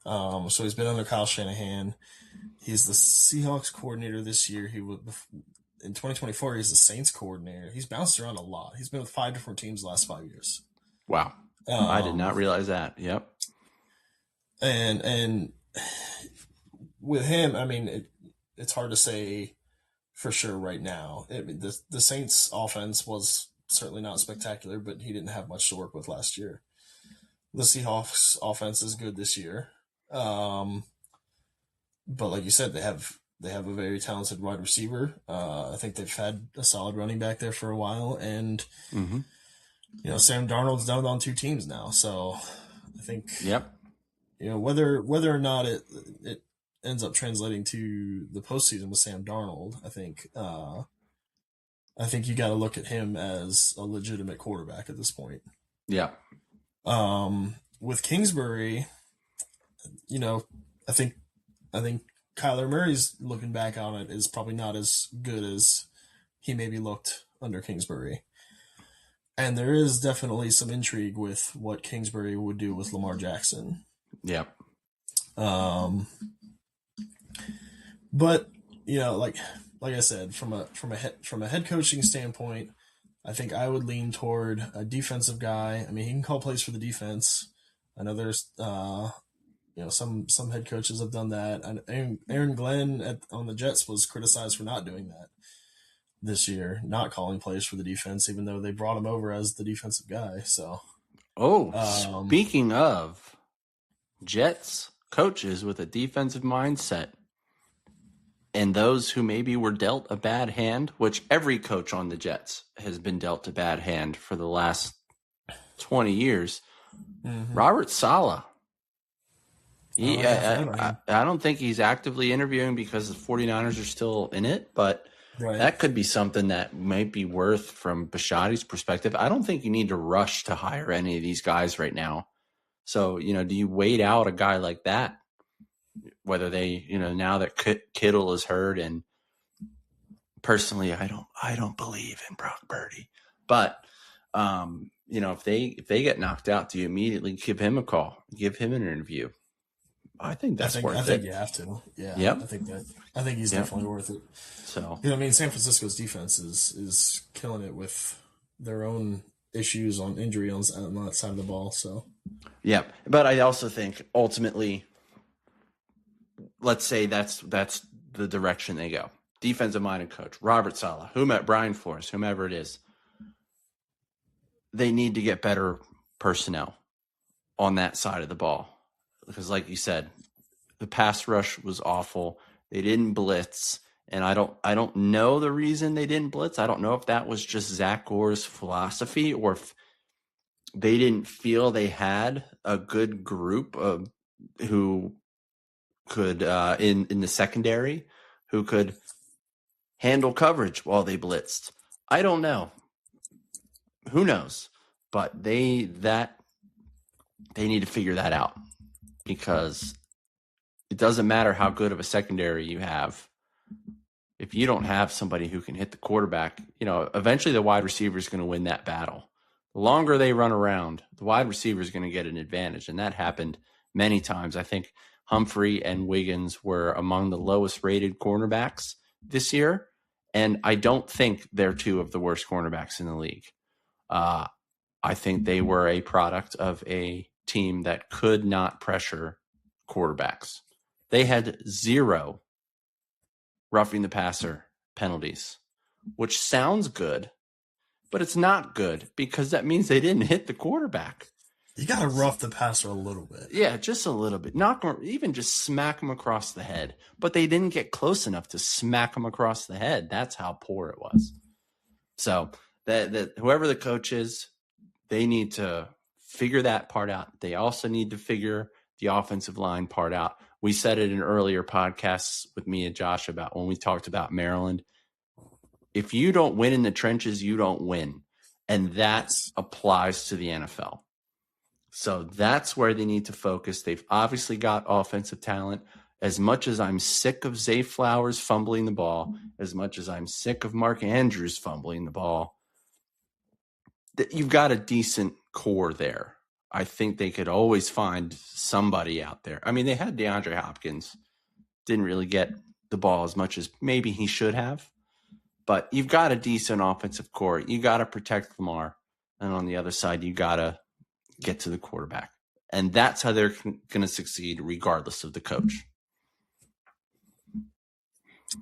So he's been under Kyle Shanahan. He's the Seahawks coordinator this year. He was in 2024. He's the Saints coordinator. He's bounced around a lot. He's been with 5 different teams the last 5 years. Wow. I did not realize that. Yep. And with him, I mean, it's hard to say for sure right now. The Saints offense was certainly not spectacular, but he didn't have much to work with last year. The Seahawks offense is good this year. But like you said, they have a very talented wide receiver. I think they've had a solid running back there for a while, and Sam Darnold's done it on 2 teams now. So I think whether or not it ends up translating to the postseason with Sam Darnold, I think you got to look at him as a legitimate quarterback at this point. Yeah. With Kingsbury, I think Kyler Murray's looking back on it is probably not as good as he maybe looked under Kingsbury. And there is definitely some intrigue with what Kingsbury would do with Lamar Jackson. Yeah. But like I said, from a head coaching standpoint, I think I would lean toward a defensive guy. I mean, he can call plays for the defense. I know there's some head coaches have done that. And Aaron Glenn on the Jets was criticized for not doing that this year, not calling plays for the defense, even though they brought him over as the defensive guy. So, speaking of Jets coaches with a defensive mindset, and those who maybe were dealt a bad hand, which every coach on the Jets has been dealt a bad hand for the last 20 years, Robert Saleh. I don't think he's actively interviewing because the 49ers are still in it, but that could be something that might be worth from Bisciotti's perspective. I don't think you need to rush to hire any of these guys right now. So, do you wait out a guy like that? Whether they, now that Kittle is hurt, and personally, I don't believe in Brock Purdy, but if they get knocked out, do you immediately give him a call, give him an interview? I think worth it. I think you have to. Yeah. Yep. I think he's definitely worth it. So, San Francisco's defense is killing it with their own issues on injury on that side of the ball. So, yeah, but I also think ultimately, let's say that's the direction they go. Defensive minded coach, Robert Saleh, Brian Flores, whomever it is, they need to get better personnel on that side of the ball. Because like you said, The pass rush was awful. They didn't blitz. And I don't know the reason they didn't blitz. I don't know if that was just Zach Orr's philosophy or if they didn't feel they had a good group of who could in the secondary who could handle coverage while they blitzed. I don't know. Who knows? But they need to figure that out because it doesn't matter how good of a secondary you have. If you don't have somebody who can hit the quarterback, eventually the wide receiver is going to win that battle. The longer they run around, the wide receiver is going to get an advantage. And that happened many times. I think Humphrey and Wiggins were among the lowest rated cornerbacks this year. And I don't think they're two of the worst cornerbacks in the league. I think they were a product of a team that could not pressure quarterbacks. They had 0 roughing the passer penalties, which sounds good, but it's not good because that means they didn't hit the quarterback. You got to rough the passer a little bit. Yeah, just a little bit. Not even just smack him across the head, but they didn't get close enough to smack him across the head. That's how poor it was. So that whoever the coach is, they need to figure that part out. They also need to figure the offensive line part out. We said it in earlier podcasts with me and Josh about when we talked about Maryland. If you don't win in the trenches, you don't win. And that applies to the NFL. So that's where they need to focus. They've obviously got offensive talent. As much as I'm sick of Zay Flowers fumbling the ball, as much as I'm sick of Mark Andrews fumbling the ball, you've got a decent core there. I think they could always find somebody out there. I mean, they had DeAndre Hopkins. Didn't really get the ball as much as maybe he should have. But you've got a decent offensive core. You got to protect Lamar. And on the other side, you got to get to the quarterback. And that's how they're going to succeed regardless of the coach.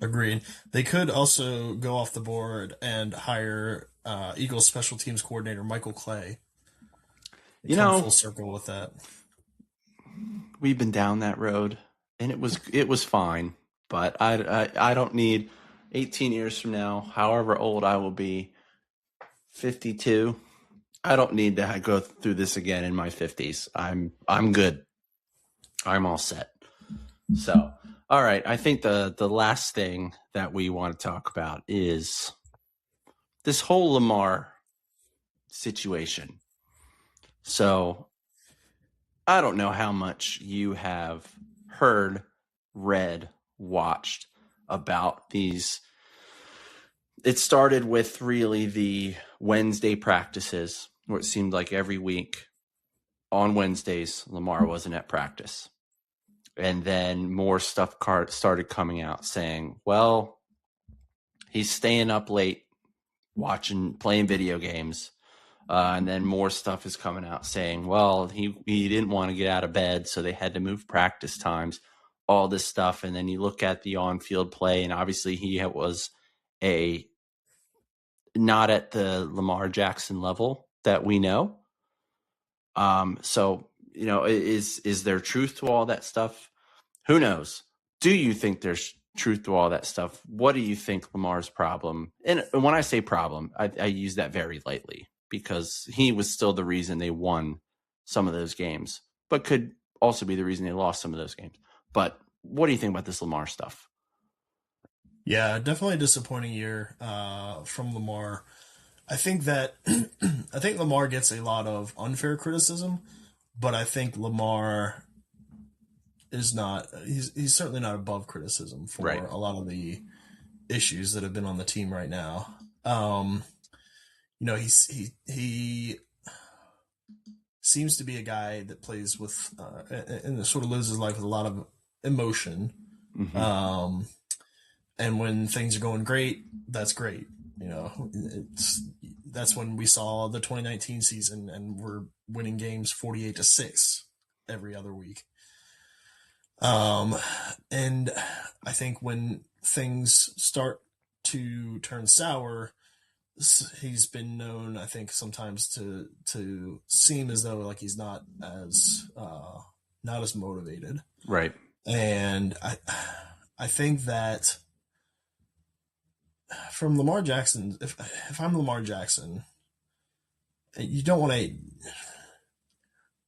Agreed. They could also go off the board and hire Eagles special teams coordinator Michael Clay. Come full circle with that. We've been down that road, and it was fine. But I don't need 18 years from now, however old I will be, 52. I don't need to go through this again in my 50s. I'm good. I'm all set. So, all right. I think the last thing that we want to talk about is this whole Lamar situation. So, I don't know how much you have heard, read, watched about these. It started with really the Wednesday practices, where it seemed like every week on Wednesdays, Lamar wasn't at practice. And then more stuff started coming out saying, well, he's staying up late playing video games. And then more stuff is coming out saying, well, he didn't want to get out of bed, so they had to move practice times, all this stuff. And then you look at the on-field play, and obviously he was not at the Lamar Jackson level that we know. So, is there truth to all that stuff? Who knows? Do you think there's truth to all that stuff? What do you think Lamar's problem? And when I say problem, I use that very lightly because he was still the reason they won some of those games, but could also be the reason they lost some of those games. But what do you think about this Lamar stuff? Yeah, definitely a disappointing year from Lamar. I think that I think Lamar gets a lot of unfair criticism, but I think Lamar is not. He's certainly not above criticism for a lot of the issues that have been on the team right now. He seems to be a guy that plays with and sort of lives his life with a lot of emotion. Mm-hmm. And when things are going great, that's great. That's when we saw the 2019 season, and we're winning games 48-6 every other week. And I think when things start to turn sour, he's been known, I think, sometimes to seem as though like he's not as motivated. Right. And I think that from Lamar Jackson, if I'm Lamar Jackson, you don't want to.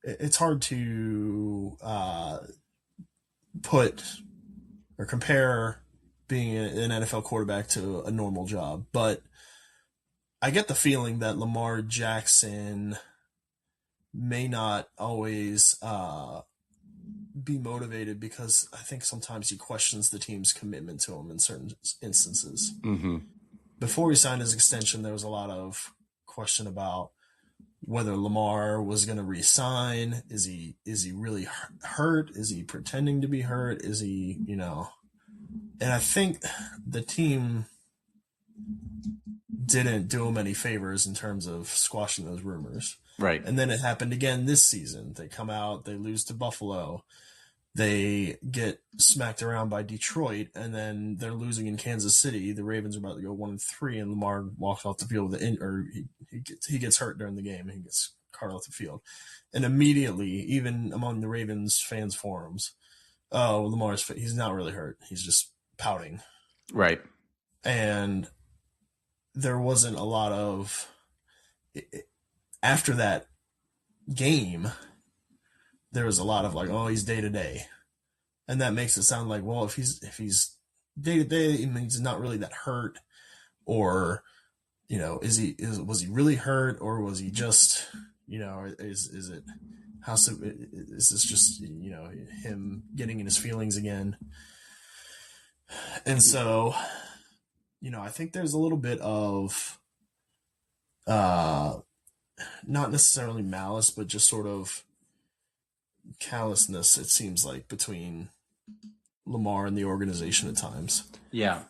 It's hard to put or compare being an NFL quarterback to a normal job, but I get the feeling that Lamar Jackson may not always be motivated because I think sometimes he questions the team's commitment to him in certain instances. Mm-hmm. Before he signed his extension, there was a lot of question about whether Lamar was going to resign. Is he really hurt? Is he pretending to be hurt? Is he, And I think the team didn't do him any favors in terms of squashing those rumors. Right. And then it happened again this season. They come out, they lose to Buffalo. They get smacked around by Detroit, and then they're losing in Kansas City. The Ravens are about to go 1-3, and Lamar walks off the field with he gets hurt during the game, and he gets carted off the field. And immediately, even among the Ravens fans forums, oh, he's not really hurt. He's just pouting. Right. And there wasn't a lot of after that game. There was a lot of like, oh, he's day to day, and that makes it sound like, well, if he's day to day, it means he's not really that hurt, or was he really hurt, or was he just, is it is this just him getting in his feelings again? And so, I think there's a little bit of not necessarily malice, but just sort of callousness, it seems like, between Lamar and the organization at times. Yeah.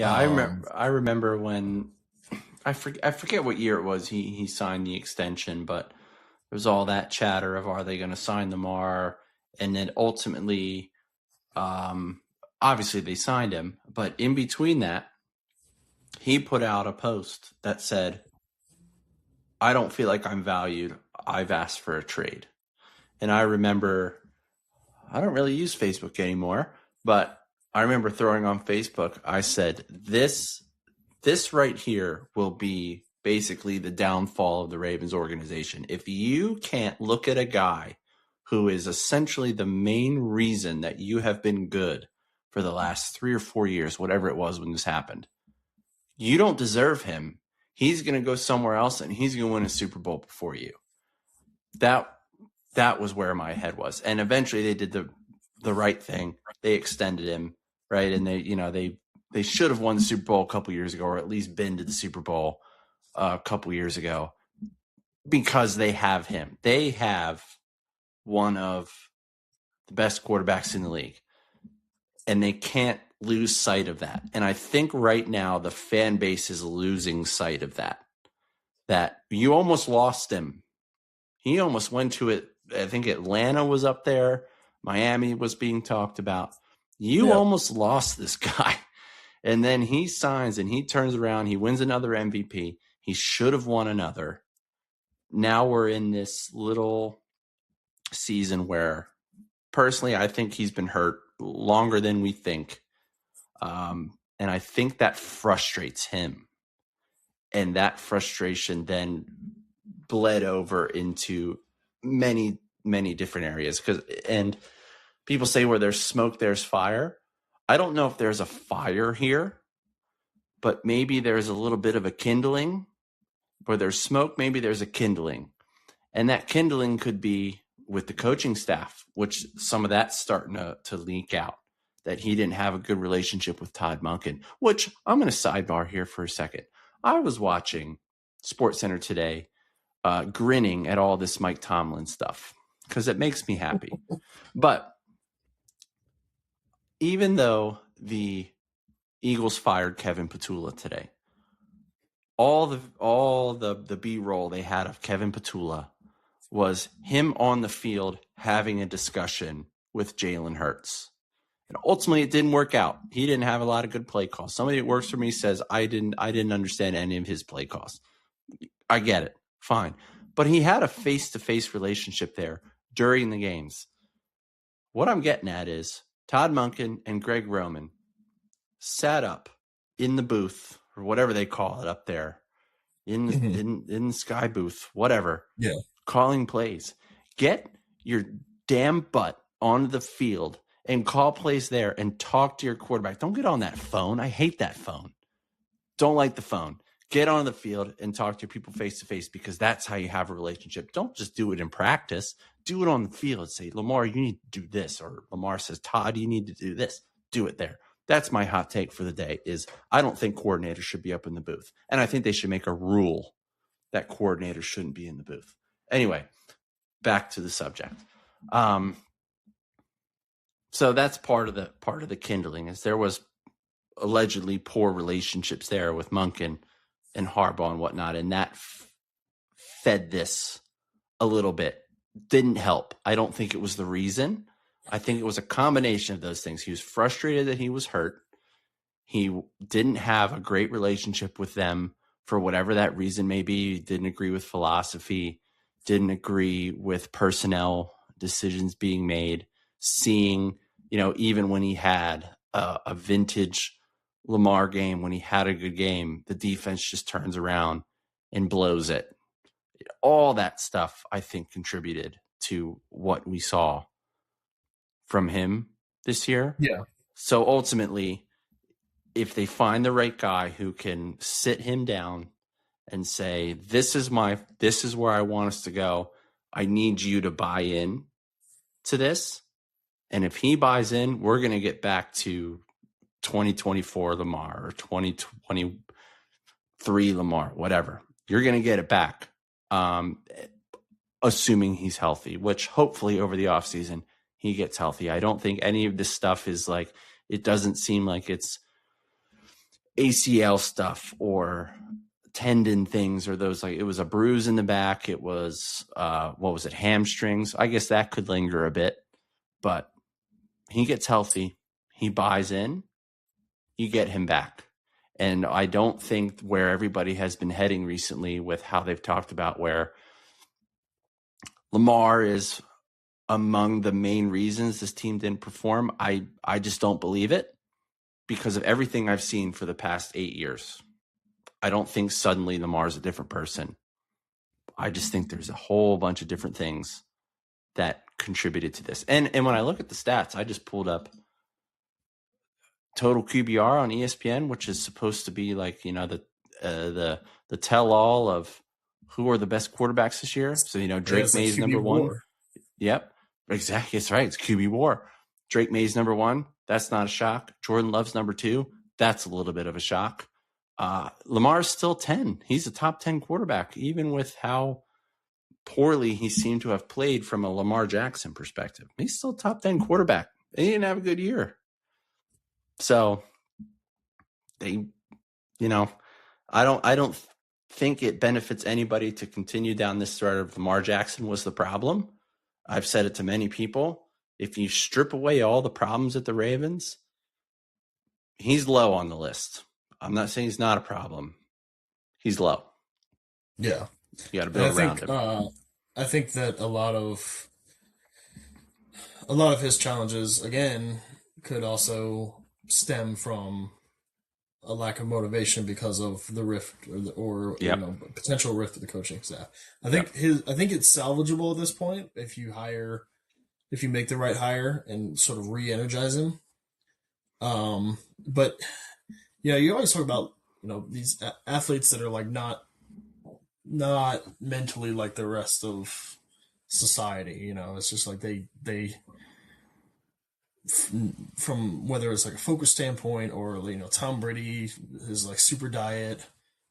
I remember when I forget what year it was he signed the extension, but there was all that chatter of, are they going to sign Lamar? And then ultimately, obviously they signed him, but in between that, he put out a post that said, I don't feel like I'm valued. I've asked for a trade. And I remember, I don't really use Facebook anymore, but I remember throwing on Facebook, I said, this right here will be basically the downfall of the Ravens organization. If you can't look at a guy who is essentially the main reason that you have been good for the last 3 or 4 years, whatever it was when this happened, you don't deserve him. He's going to go somewhere else and he's going to win a Super Bowl before you. That was where my head was. And eventually they did the right thing. They extended him, right? And they should have won the Super Bowl a couple years ago, or at least been to the Super Bowl a couple years ago, because they have him. They have one of the best quarterbacks in the league, and they can't lose sight of that. And I think right now the fan base is losing sight of that you almost lost him. He almost went to it. I think Atlanta was up there. Miami was being talked about. You almost lost this guy. And then he signs and he turns around. He wins another MVP. He should have won another. Now we're in this little season where, personally, I think he's been hurt longer than we think. And I think that frustrates him. And that frustration then bled over into many, many different areas. And people say where there's smoke, there's fire. I don't know if there's a fire here, but maybe there's a little bit of a kindling. Where there's smoke, maybe there's a kindling. And that kindling could be with the coaching staff, which some of that's starting to leak out, that he didn't have a good relationship with Todd Monken, which I'm going to sidebar here for a second. I was watching SportsCenter today, grinning at all this Mike Tomlin stuff because it makes me happy. But even though the Eagles fired Kevin Petula today, all the B-roll they had of Kevin Petula was him on the field having a discussion with Jalen Hurts. And ultimately it didn't work out. He didn't have a lot of good play calls. Somebody that works for me says I didn't understand any of his play calls. I get it. Fine. But he had a face-to-face relationship there during the games. What I'm getting at is Todd Monken and Greg Roman sat up in the booth or whatever they call it up there in the Mhm. in the sky booth, whatever, Yeah. calling plays. Get your damn butt onto the field and call plays there and talk to your quarterback. Don't get on that phone. I hate that phone. Don't like the phone. Get on the field and talk to your people face to face, because that's how you have a relationship. Don't just do it in practice. Do it on the field. Say, Lamar, you need to do this. Or Lamar says, Todd, you need to do this. Do it there. That's my hot take for the day is I don't think coordinators should be up in the booth. And I think they should make a rule that coordinators shouldn't be in the booth. Anyway, back to the subject. So that's part of the kindling is there was allegedly poor relationships there with Monken and Harbaugh and whatnot, and that fed this a little bit. Didn't help. I don't think it was the reason. I think it was a combination of those things. He was frustrated that he was hurt. He didn't have a great relationship with them for whatever that reason may be. He didn't agree with philosophy, didn't agree with personnel decisions being made, seeing, even when he had a vintage Lamar game, when he had a good game, the defense just turns around and blows it. All that stuff, I think, contributed to what we saw from him this year. Yeah. So ultimately, if they find the right guy who can sit him down and say, this is where I want us to go. I need you to buy in to this. And if he buys in, we're going to get back to 2024 Lamar or 2023 Lamar, whatever. You're going to get it back. Assuming he's healthy, which hopefully over the offseason he gets healthy. I don't think any of this stuff is like, it doesn't seem like it's ACL stuff or tendon things or those, like it was a bruise in the back. It was, what was it? Hamstrings. I guess that could linger a bit, but he gets healthy. He buys in, you get him back. And I don't think where everybody has been heading recently with how they've talked about where Lamar is among the main reasons this team didn't perform. I just don't believe it because of everything I've seen for the past 8 years. I don't think suddenly Lamar's a different person. I just think there's a whole bunch of different things that contributed to this. And when I look at the stats, I just pulled up total QBR on ESPN, which is supposed to be like, the tell all of who are the best quarterbacks this year. So, Yeah, Drake it's like May's QB number one. war. Yep, exactly. It's right. It's QB war. Drake May's number one. That's not a shock. Jordan Love's number two. That's a little bit of a shock. Lamar's still 10. He's a top 10 quarterback, even with how poorly he seemed to have played from a Lamar Jackson perspective. He's still top 10 quarterback. He didn't have a good year. So they, I don't think it benefits anybody to continue down this thread of Lamar Jackson was the problem. I've said it to many people. If you strip away all the problems at the Ravens, he's low on the list. I'm not saying he's not a problem. He's low. Yeah. You got to And build around him. I think that a lot of his challenges again could also stem from a lack of motivation because of the rift or Yep. potential rift of the coaching staff. Yep. I think it's salvageable at this point if you make the right hire and sort of re-energize him. But you always talk about these athletes that are like not mentally like the rest of society. It's just like they from whether it's like a focus standpoint or Tom Brady, his like super diet,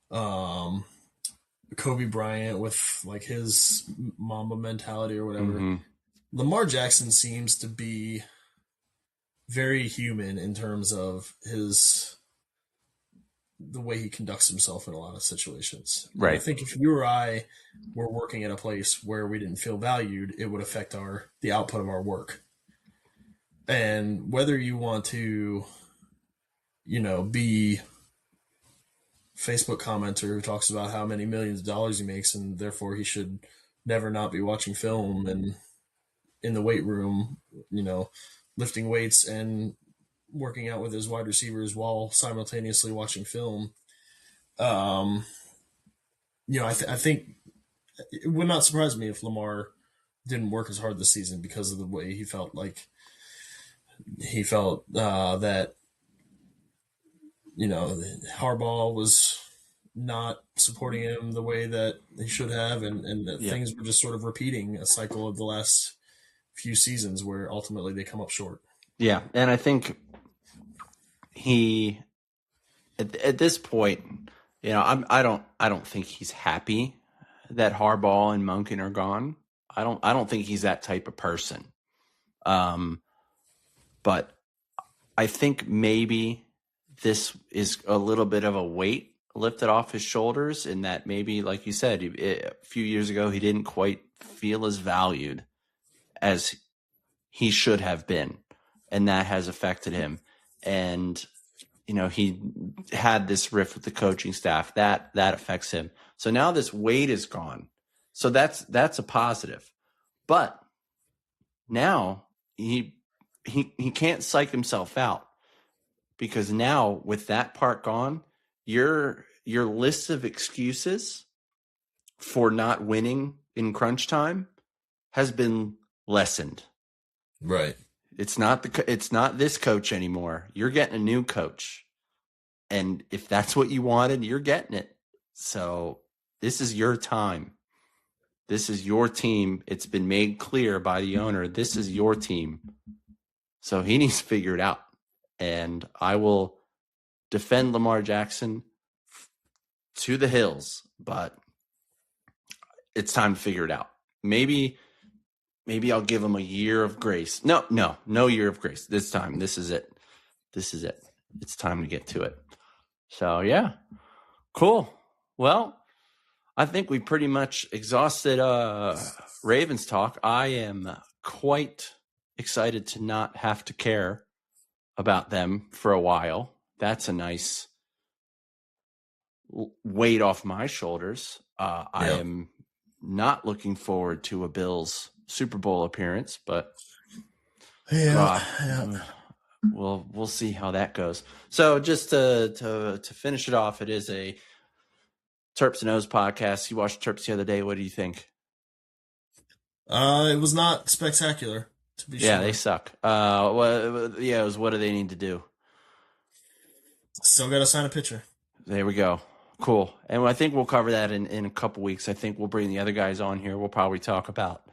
um, Kobe Bryant with like his Mamba mentality or whatever. Mm-hmm. Lamar Jackson seems to be very human in terms of the way he conducts himself in a lot of situations. And I Right. think if you or I were working at a place where we didn't feel valued, it would affect the output of our work. And whether you want to, be Facebook commenter who talks about how many millions of dollars he makes and therefore he should never not be watching film and in the weight room, lifting weights and working out with his wide receivers while simultaneously watching film. Um, I think it would not surprise me if Lamar didn't work as hard this season because of the way he felt that Harbaugh was not supporting him the way that he should have, and that Yeah. things were just sort of repeating a cycle of the last few seasons where ultimately they come up short. Yeah. And I think he, at this point, I don't think he's happy that Harbaugh and Monken are gone. I don't think he's that type of person. But I think maybe this is a little bit of a weight lifted off his shoulders, in that maybe, like you said, a few years ago, he didn't quite feel as valued as he should have been. And that has affected him. And, he had this rift with the coaching staff that affects him. So now this weight is gone. So that's a positive. But now he can't psych himself out, because now with that part gone, your list of excuses for not winning in crunch time has been lessened. Right. It's not this coach anymore. You're getting a new coach. And if that's what you wanted, you're getting it. So this is your time. This is your team. It's been made clear by the owner. This is your team. So he needs to figure it out. And I will defend Lamar Jackson to the hills, but it's time to figure it out. Maybe I'll give him a year of grace. No year of grace. This time, this is it. It's time to get to it. So, yeah. Cool. Well, I think we pretty much exhausted Ravens talk. I am quite excited to not have to care about them for a while. That's a nice weight off my shoulders. I am not looking forward to a Bills Super Bowl appearance, but we'll see how that goes. So just to finish it off, it is a Terps and O's podcast. You watched Terps the other day. What do you think? It was not spectacular, to be sure. Yeah, they suck. It was what do they need to do? Still got to sign a pitcher. There we go. Cool. And I think we'll cover that in a couple weeks. I think we'll bring the other guys on here. We'll probably talk about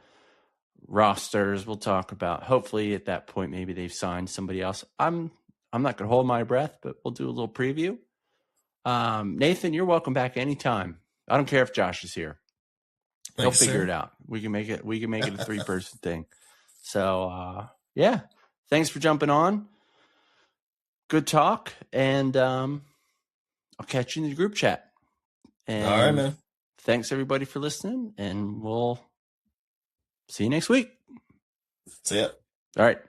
rosters. We'll talk about, hopefully at that point, maybe they've signed somebody else. I'm not going to hold my breath, but we'll do a little preview. Nathan, you're welcome back anytime. I don't care if Josh is here. Thanks, He'll figure sir. it out. We can make it a 3-person thing. So, yeah. Thanks for jumping on. Good talk. And I'll catch you in the group chat. And all right, man. Thanks, everybody, for listening. And we'll see you next week. See ya. All right.